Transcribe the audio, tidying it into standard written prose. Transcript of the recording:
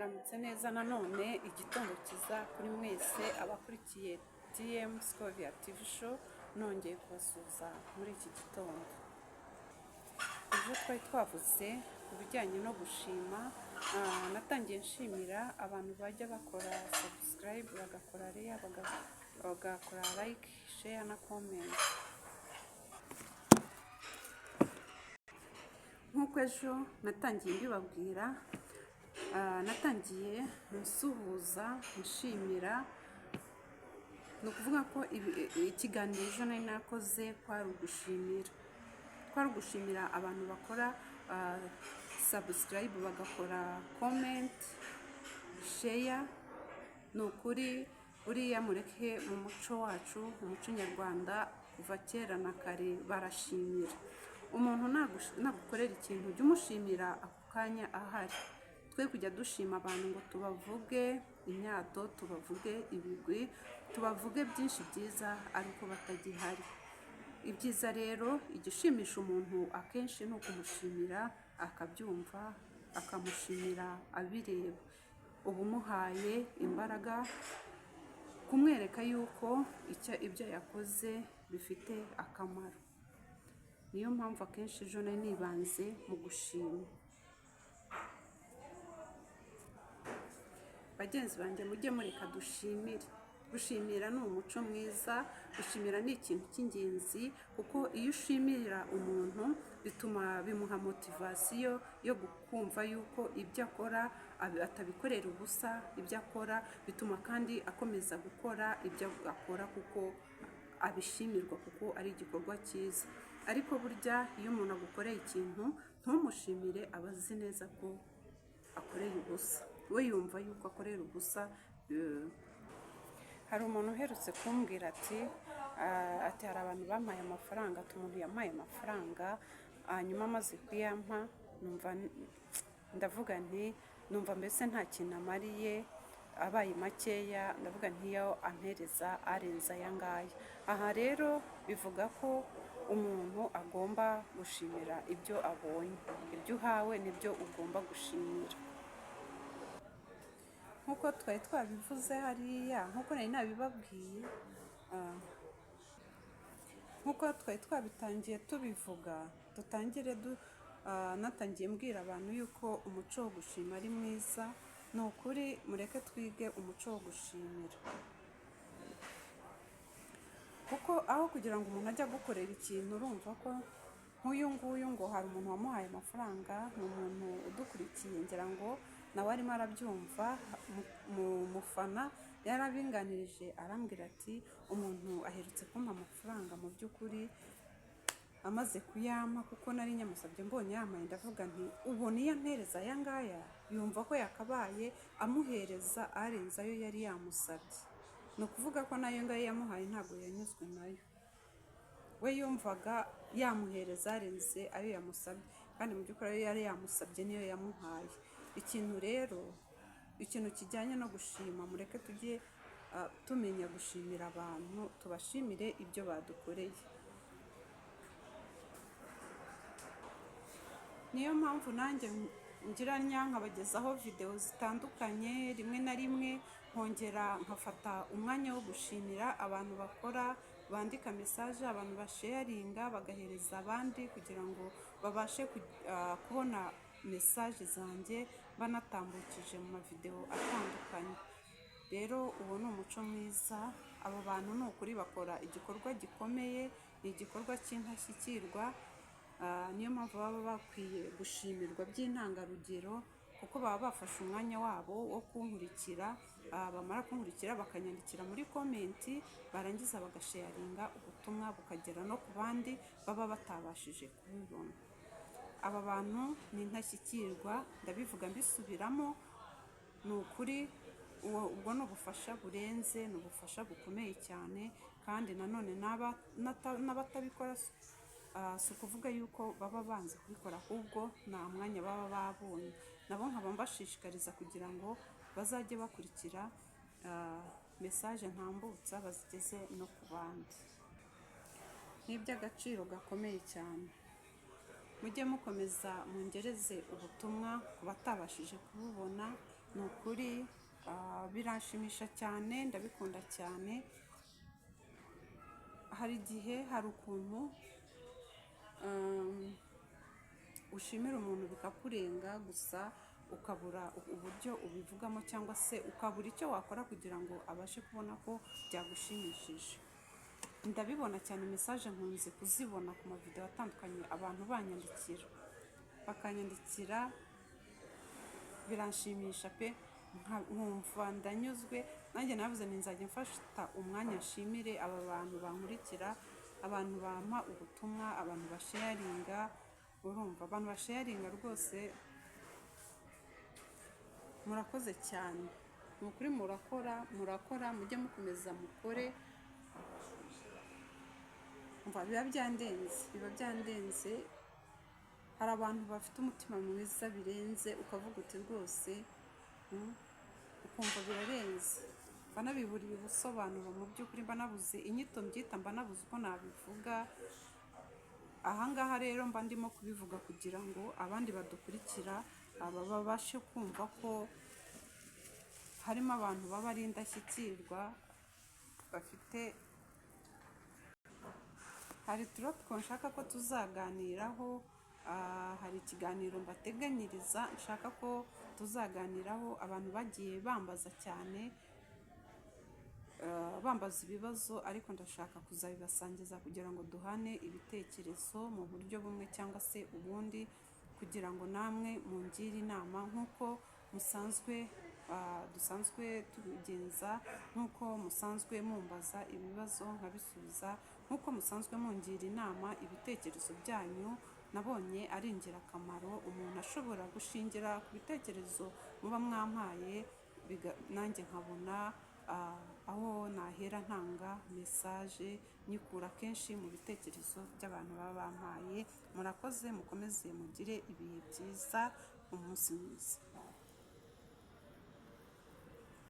Aramutse neza nanone igitondo kiza kuri mwese abakurikiye DM Scovia TV show, nongeye kubasuhuza muri iki gitondo. Ejo twari twavuze ku bijyanye no gushima, natangiye nshimira abantu bajya bakora subscribe, bagakora bagakora like, share na comment. Nk'uko ejo natangiye mbibabwira, natangiye nsuhuza nshimira. Ni ukuvuga ko ikiganiro ejo nari nakoze kwari ugushimira abantu bakora subscribe, bagakora comment, share. Ni ukuri uriya mureke mu muco wacu, mu muco nyarwanda kuva kera na kare barashimira. Umuntu nagukorera ikintu jya umushimira ako kanya ahari. Twe kujya dushima abantu ngo tubavuge imyato, tubavuge ibigwi, tubavuge byinshi byiza ariko batagihari. Ibyiza rero igishimisha umuntu akenshi ni ukumushimira akabyumva, akamushimira abireba. Uba umuhaye imbaraga, kumwereka yuko ibyo yakoze bifite akamaro. Niyo mpamvu akenshi ejo nari nibanze mu gushima. Bagenzi banjye, mujye mureka dushimire. Gushimira ni umuco mwiza, gushimira ni ikintu cy'ingenzi, kuko iyo ushimira umuntu bimuha motivasiyo yo kumva yuko ibyo akora atabikorera ubusa. Ibyo akora bituma kandi akomeza gukora ibyo akora kuko abishimirwa, kuko ari igikorwa cyiza. Ariko burya iyo umuntu agukoreye ikintu ntumushimire, aba azi neza ko akoreye ubusa. We yumva yuko akorera ubusa. Hari umuntu uherutse kumbwira ati hari abantu bampaye amafaranga, umuntu yampaye amafaranga, hanyuma amaze kuyampa ndavuga nti numva mbese nta kintu amariye, abaye makeya. ndavuga nti iyo ampereza arenza aya ngaya. Aha rero bivuga ko umuntu agomba gushimira ibyo abonye. Ibyo uhawe nibyo ugomba gushimira. Nk'uko twari twabivuze hariya, nk'uko nari nabibabwiye, nk'uko twari twabitangiye tubivuga, natangiye mbwira abantu yuko umuco wo gushima ari mwiza. Ni ukuri mureke twige umuco wo gushimira, kuko aho kugira ngo umuntu ajye agukorera ikintu, urumva ko nk'uyu nguyu ngo hari umuntu wamuhaye amafaranga, ni umuntu udukurikiye, ngira ngo nawe arimo arabyumva. Mu mufana yarabinganirije arambwira ati umuntu aherutse kumpa amafaranga, mu by'ukuri amaze kuyampa, kuko nari nyamusabye mbonye yamaye, ndavuga nti ubona iyo ampereza aya ngaya, yumva ko yakabaye amuhereza arenza ayo yari yamusabye. Ni ukuvuga ko nayo ngayo yamuhaye ntabwo yanyuzwe nayo. We yumvaga yamuhereza arenze ayo yamusabye, kandi mu by'ukuri ayo yari yamusabye niyo yamuhaye. Ikintu rero, ikintu kijyanye no gushima, mureke tujye tumenya gushimira abantu, tubashimire ibyo badukoreye. Niyo mpamvu nanjye ngira nkabagezaho video zitandukanye, rimwe na rimwe nkongera nkafata umwanya wo gushimira abantu bakora, bandika message, abantu basharinga bagahereza abandi, kugira ngo babashe kubona message zanjye banatambukije mu mavideo atandukanye. Rero uwo ni umuco mwiza. Abo bantu ni ukuri bakora igikorwa gikomeye, ni igikorwa cy'intashyikirwa. Niyo mpamvu baba bakwiye gushimirwa by'intangarugero, kuko baba bafashe umwanya wabo wo kunkurikira. Bamara kunkurikira bakanyandikira muri komenti, barangiza bagasharinga ubutumwa bukagera no ku bandi baba batabashije kubibona. Aba bantu ni intashyikirwa, ndabivuga mbisubiramo. Ni ukuri ubwo ni ubufasha burenze, ni ubufasha bukomeye cyane. Kandi nanone n'abatabikora si ukuvuga yuko baba banze kubikora, ahubwo nta mwanya baba babonye. Nabo nkaba mbashishikariza kugira ngo bazajye bakurikira message ntambutsa, bazigeze no ku bandi. Ni iby'agaciro gakomeye cyane. Mujye mukomeza mungereze ubutumwa ku batabashije kububona, ni ukuri biranshimisha cyane, ndabikunda cyane. Hari igihe hari ukuntu ushimira umuntu bikakurenga gusa ukabura uburyo ubivugamo, cyangwa se ukabura icyo wakora kugira ngo abashe kubona ko byagushimishije. Ndabibona cyane mesaje, nkunze kuzibona ku mavideo atandukanye, abantu banyandikira bakanyandikira, biranshimisha pe, nkumva ndanyuzwe. Nanjye navuze nzajya mfata umwanya nshimire aba bantu bankurikira, abantu bampa ubutumwa, abantu basharinga. Urumva abantu basharinga rwose murakoze cyane, ni ukuri murakora, mujye mukomeza mukore. Umva biba byandenze, hari abantu bafite umutima mwiza birenze, ukavuga uti rwose ukumva birarenze, banabiburiye ubusobanuro. Mu by'ukuri mba nabuze inyito mbyita, mba nabuze uko nabivuga. Ahangaha rero mba ndimo kubivuga kugira ngo abandi badukurikira babashe kumva ko harimo abantu baba ari indashyikirwa, bafite hari topic nshaka ko tuzaganiraho. Hari ikiganiro mbateganyiriza nshaka ko tuzaganiraho. Abantu bagiye bambaza cyane, bambaza ibibazo, ariko ndashaka kuzabibasangiza kugira ngo duhane ibitekerezo mu buryo bumwe cyangwa se ubundi, kugira ngo namwe mungire inama nk'uko dusanzwe tubigenza, nk'uko musanzwe mumbaza ibibazo nkabisubiza, nk'uko musanzwe mungira inama. Ibitekerezo byanyu nabonye ari ingirakamaro, umuntu ashobora gushingira ku bitekerezo muba mwampaye, nanjye nkabona aho nahera ntanga mesaje nyikura kenshi mu bitekerezo by'abantu baba bampaye. Murakoze, mukomeze mugire ibihe byiza, umunsi mwiza.